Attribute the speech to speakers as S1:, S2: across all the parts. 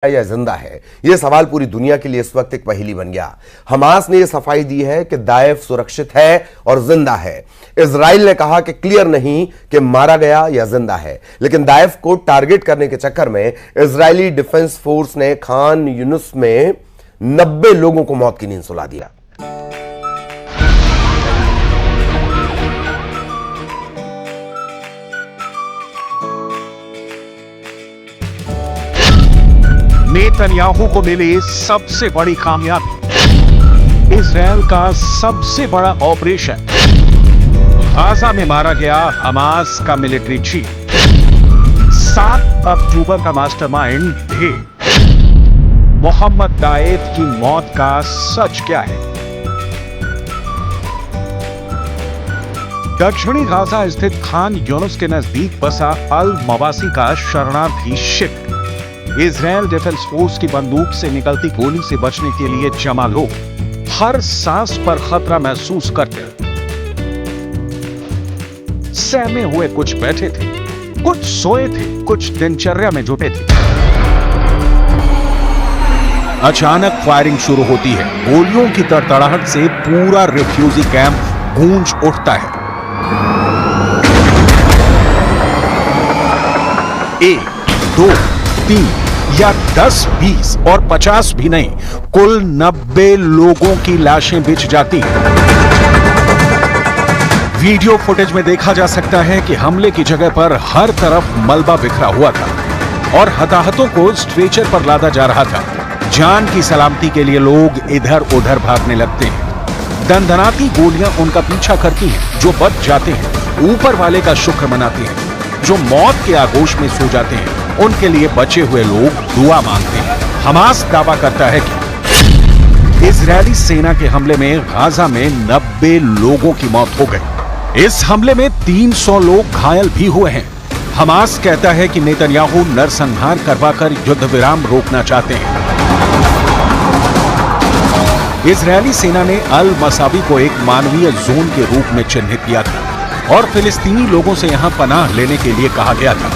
S1: या जिंदा है? यह सवाल पूरी दुनिया के लिए इस वक्त एक पहेली बन गया। हमास ने यह सफाई दी है कि दाइफ सुरक्षित है और जिंदा है। इजराइल ने कहा कि क्लियर नहीं कि मारा गया या जिंदा है, लेकिन दाइफ को टारगेट करने के चक्कर में इजरायली डिफेंस फोर्स ने खान यूनिस में 90 लोगों को मौत की नींद सुला दिया।
S2: नेतन्याहू को मिली सबसे बड़ी कामयाबी, इजराइल का सबसे बड़ा ऑपरेशन। गाजा में मारा गया हमास का मिलिट्री चीफ। 7 अक्टूबर का मास्टरमाइंड ढेर। मोहम्मद दाइफ की मौत का सच क्या है? दक्षिणी गाजा स्थित खान यूनिस के नजदीक बसा अल मवासी का शरणार्थी शिविर। इजराइल डिफेंस फोर्स की बंदूक से निकलती गोली से बचने के लिए जमा लोग हर सांस पर खतरा महसूस करते। सहमे हुए कुछ बैठे थे, कुछ सोए थे, कुछ दिनचर्या में जुटे थे। अचानक फायरिंग शुरू होती है। गोलियों की तड़तड़ाहट से पूरा रिफ्यूजी कैंप गूंज उठता है। 1, 2, 3 या 10, 20 और 50 भी नहीं, कुल 90 लोगों की लाशें बिछ जाती हैं। वीडियो फुटेज में देखा जा सकता है कि हमले की जगह पर हर तरफ मलबा बिखरा हुआ था और हताहतों को स्ट्रेचर पर लादा जा रहा था। जान की सलामती के लिए लोग इधर उधर भागने लगते हैं। दंदनाती गोलियां उनका पीछा करती हैं। जो बच जाते हैं ऊपर वाले का शुक्र मनाते हैं। जो मौत के आगोश में सो जाते हैं उनके लिए बचे हुए लोग दुआ मांगते हैं। हमास दावा करता है कि इजरायली सेना के हमले में गाजा में 90 लोगों की मौत हो गई। इस हमले में 300 लोग घायल भी हुए हैं। हमास कहता है कि नेतन्याहू नरसंहार करवाकर युद्ध विराम रोकना चाहते हैं। इजरायली सेना ने अल मसावी को एक मानवीय जोन के रूप में चिन्हित किया था और फिलिस्तीनी लोगों से यहां पनाह लेने के लिए कहा गया था।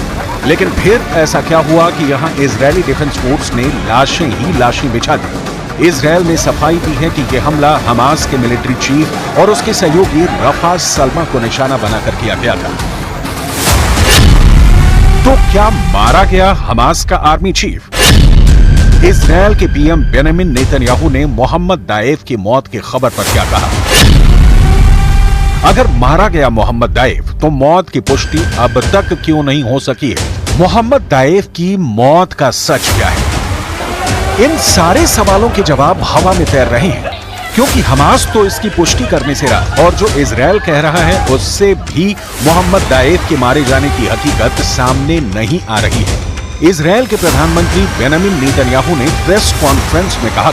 S2: लेकिन फिर ऐसा क्या हुआ कि यहां इजरायली डिफेंस फोर्स ने लाशें ही लाशें बिछा दी। इजरायल ने सफाई दी है कि यह हमला हमास के मिलिट्री चीफ और उसके सहयोगी रफा सलमा को निशाना बनाकर किया गया था। तो क्या मारा गया हमास का आर्मी चीफ? इजरायल के पीएम बेंजामिन नेतन्याहू ने मोहम्मद दाइफ की मौत की खबर पर क्या कहा? अगर मारा गया मोहम्मद दाइफ तो मौत की पुष्टि अब तक क्यों नहीं हो सकी है? मोहम्मद दाइफ की मौत का सच क्या है? इन सारे सवालों के जवाब हवा में तैर रहे हैं, क्योंकि हमास तो इसकी पुष्टि करने से रहा और जो इजरायल कह रहा है उससे भी मोहम्मद दाइफ के मारे जाने की हकीकत सामने नहीं आ रही है। इजरायल के प्रधानमंत्री बेंजामिन नेतन्याहू ने प्रेस कॉन्फ्रेंस में कहा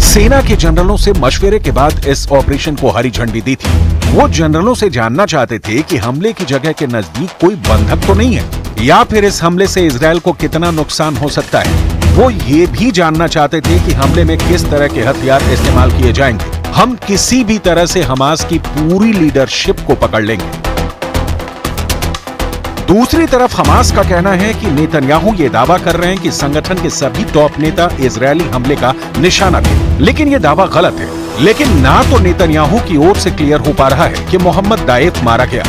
S2: सेना के जनरलों से मशवरे के बाद इस ऑपरेशन को हरी झंडी दी थी। वो जनरलों से जानना चाहते थे कि हमले की जगह के नजदीक कोई बंधक तो नहीं है, या फिर इस हमले से इजरायल को कितना नुकसान हो सकता है। वो ये भी जानना चाहते थे कि हमले में किस तरह के हथियार इस्तेमाल किए जाएंगे। हम किसी भी तरह से हमास की पूरी लीडरशिप को पकड़ लेंगे। दूसरी तरफ हमास का कहना है कि नेतन्याहू ये दावा कर रहे हैं कि संगठन के सभी टॉप नेता इजरायली हमले का निशाना थे, लेकिन ये दावा गलत है। लेकिन ना तो नेतन्याहू की ओर से क्लियर हो पा रहा है कि मोहम्मद दाइफ मारा गया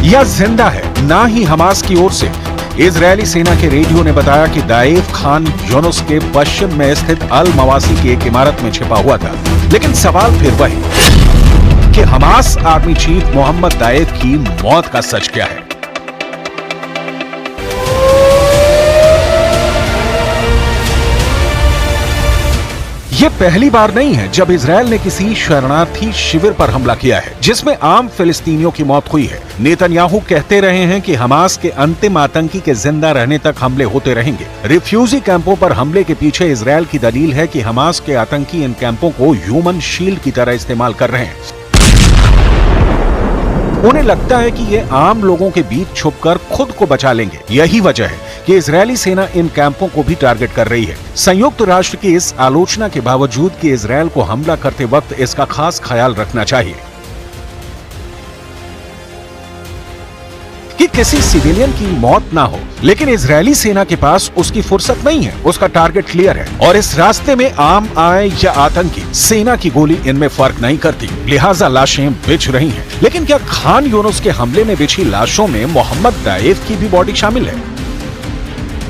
S2: या जिंदा है, ना ही हमास की ओर से। इजरायली सेना के रेडियो ने बताया कि दाइफ खान यूनिस के पश्चिम में स्थित अल मवासी की एक इमारत में छिपा हुआ था। लेकिन सवाल फिर वही कि हमास आर्मी चीफ मोहम्मद दाइफ की मौत का सच क्या है? ये पहली बार नहीं है जब इजरायल ने किसी शरणार्थी शिविर पर हमला किया है जिसमें आम फिलिस्तीनियों की मौत हुई है। नेतन्याहू कहते रहे हैं कि हमास के अंतिम आतंकी के जिंदा रहने तक हमले होते रहेंगे। रिफ्यूजी कैंपों पर हमले के पीछे इजरायल की दलील है कि हमास के आतंकी इन कैंपों को ह्यूमन शील्ड की तरह इस्तेमाल कर रहे हैं। उन्हें लगता है कि ये आम लोगों के बीच छुपकर खुद को बचा लेंगे। यही वजह है कि इजरायली सेना इन कैंपों को भी टारगेट कर रही है। संयुक्त राष्ट्र की इस आलोचना के बावजूद कि इजरायल को हमला करते वक्त इसका खास ख्याल रखना चाहिए। कि किसी सिविलियन की मौत ना हो, लेकिन इजरायली सेना के पास उसकी फुर्सत नहीं है। उसका टारगेट क्लियर है और इस रास्ते में आम आए या आतंकी, सेना की गोली इनमें फर्क नहीं करती, लिहाजा लाशें बिछ रही हैं। लेकिन क्या खान यूनुस के हमले में बिछी लाशों में मोहम्मद दाएफ की भी बॉडी शामिल है?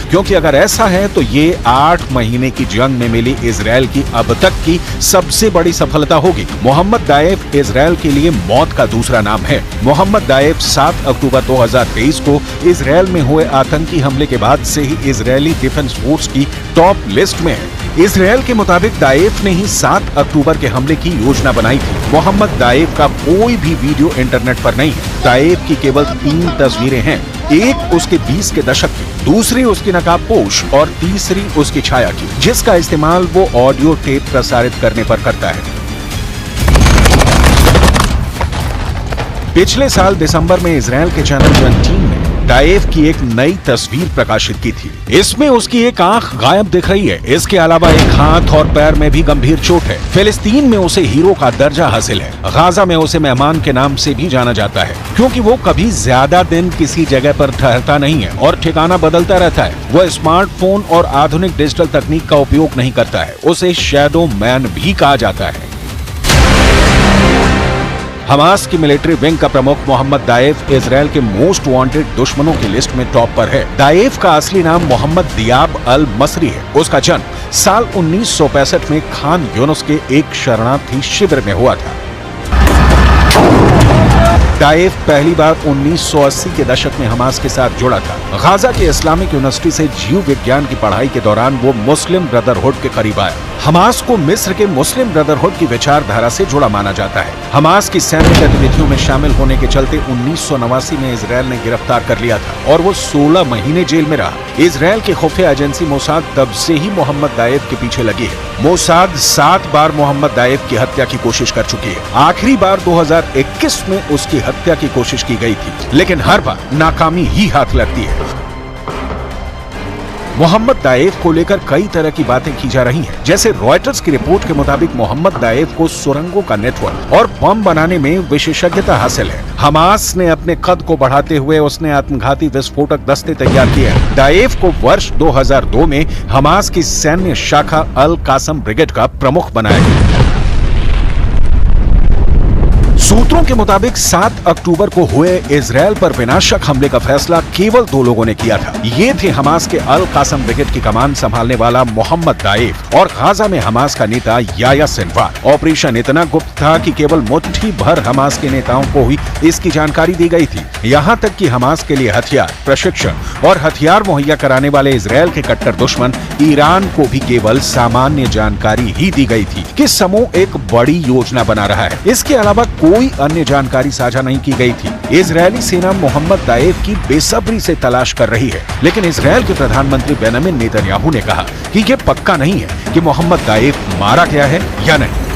S2: क्योंकि अगर ऐसा है तो ये 8 महीने की जंग में मिली इजरायल की अब तक की सबसे बड़ी सफलता होगी। मोहम्मद दाएफ इजरायल के लिए मौत का दूसरा नाम है। मोहम्मद दाएफ 7 अक्टूबर 2023 को इजरायल में हुए आतंकी हमले के बाद से ही इजरायली डिफेंस फोर्स की टॉप लिस्ट में है। इजरायल के मुताबिक दाएफ ने ही 7 अक्टूबर के हमले की योजना बनाई थी। मोहम्मद दाएफ का कोई भी वीडियो इंटरनेट पर नहीं है। दाएफ की केवल 3 तस्वीरें हैं, एक उसके 20 के दशक की, दूसरी उसकी नकाबपोश और तीसरी उसकी छाया की, जिसका इस्तेमाल वो ऑडियो टेप प्रसारित करने पर करता है। पिछले साल दिसंबर में इजरायल के चैनल 17 ने दाएफ की एक नई तस्वीर प्रकाशित की थी। इसमें उसकी एक आंख गायब दिख रही है। इसके अलावा एक हाथ और पैर में भी गंभीर चोट है। फिलिस्तीन में उसे हीरो का दर्जा हासिल है। गाजा में उसे मेहमान के नाम से भी जाना जाता है, क्योंकि वो कभी ज्यादा दिन किसी जगह पर ठहरता नहीं है और ठिकाना बदलता रहता है। वह स्मार्टफोन और आधुनिक डिजिटल तकनीक का उपयोग नहीं करता है। उसे शैडो मैन भी कहा जाता है। हमास की मिलिट्री विंग का प्रमुख मोहम्मद दाएफ इजरायल के मोस्ट वांटेड दुश्मनों की लिस्ट में टॉप पर है। दाएफ का असली नाम मोहम्मद दियाब अल मसरी है। उसका जन्म साल 1965 में खान यूनुस के एक शरणार्थी शिविर में हुआ था। दाएफ पहली बार 1980 के दशक में हमास के साथ जुड़ा था। गाजा के इस्लामिक यूनिवर्सिटी से जीव विज्ञान की पढ़ाई के दौरान वो मुस्लिम ब्रदरहुड के करीब आया। हमास को मिस्र के मुस्लिम ब्रदरहुड की विचारधारा से जुड़ा माना जाता है। हमास की सैन्य गतिविधियों में शामिल होने के चलते 1989 में इजरायल ने गिरफ्तार कर लिया था और वो 16 महीने जेल में रहा। इजरायल की खुफिया एजेंसी मोसाद तब से ही मोहम्मद दाएफ के पीछे लगी है। मोसाद 7 बार मोहम्मद दाएफ की हत्या की कोशिश कर चुकी है। आखिरी बार 2021 में उसकी हत्या की कोशिश की गई थी, लेकिन हर बार नाकामी ही हाथ लगती है। मोहम्मद दाएफ को लेकर कई तरह की बातें की जा रही हैं। जैसे रॉयटर्स की रिपोर्ट के मुताबिक मोहम्मद दाएफ को सुरंगों का नेटवर्क और बम बनाने में विशेषज्ञता हासिल है। हमास ने अपने कद को बढ़ाते हुए उसने आत्मघाती विस्फोटक दस्ते तैयार किए हैं। दाएफ को वर्ष 2002 में हमास की सैन्य शाखा अल कासम ब्रिगेड का प्रमुख बनाया गया। सूत्रों के मुताबिक 7 अक्टूबर को हुए इजरायल पर विनाशक हमले का फैसला केवल 2 लोगों ने किया था। ये थे हमास के अल कासम ब्रिगेड की कमान संभालने वाला मोहम्मद दाएफ और गाजा में हमास का नेता याया सिनवार। ऑपरेशन इतना गुप्त था कि केवल मुट्ठी भर हमास के नेताओं को ही इसकी जानकारी दी गई थी। यहाँ तक कि हमास के लिए हथियार, प्रशिक्षण और हथियार मुहैया कराने वाले इजरायल के कट्टर दुश्मन ईरान को भी केवल सामान्य जानकारी ही दी गई थी कि समूह एक बड़ी योजना बना रहा है। इसके अलावा कोई अन्य जानकारी साझा नहीं की गई थी। इजरायली सेना मोहम्मद दाएफ की बेसब्री से तलाश कर रही है, लेकिन इजरायल के प्रधानमंत्री बेंजामिन नेतन्याहू ने कहा कि यह पक्का नहीं है कि मोहम्मद दाएफ मारा गया है या नहीं।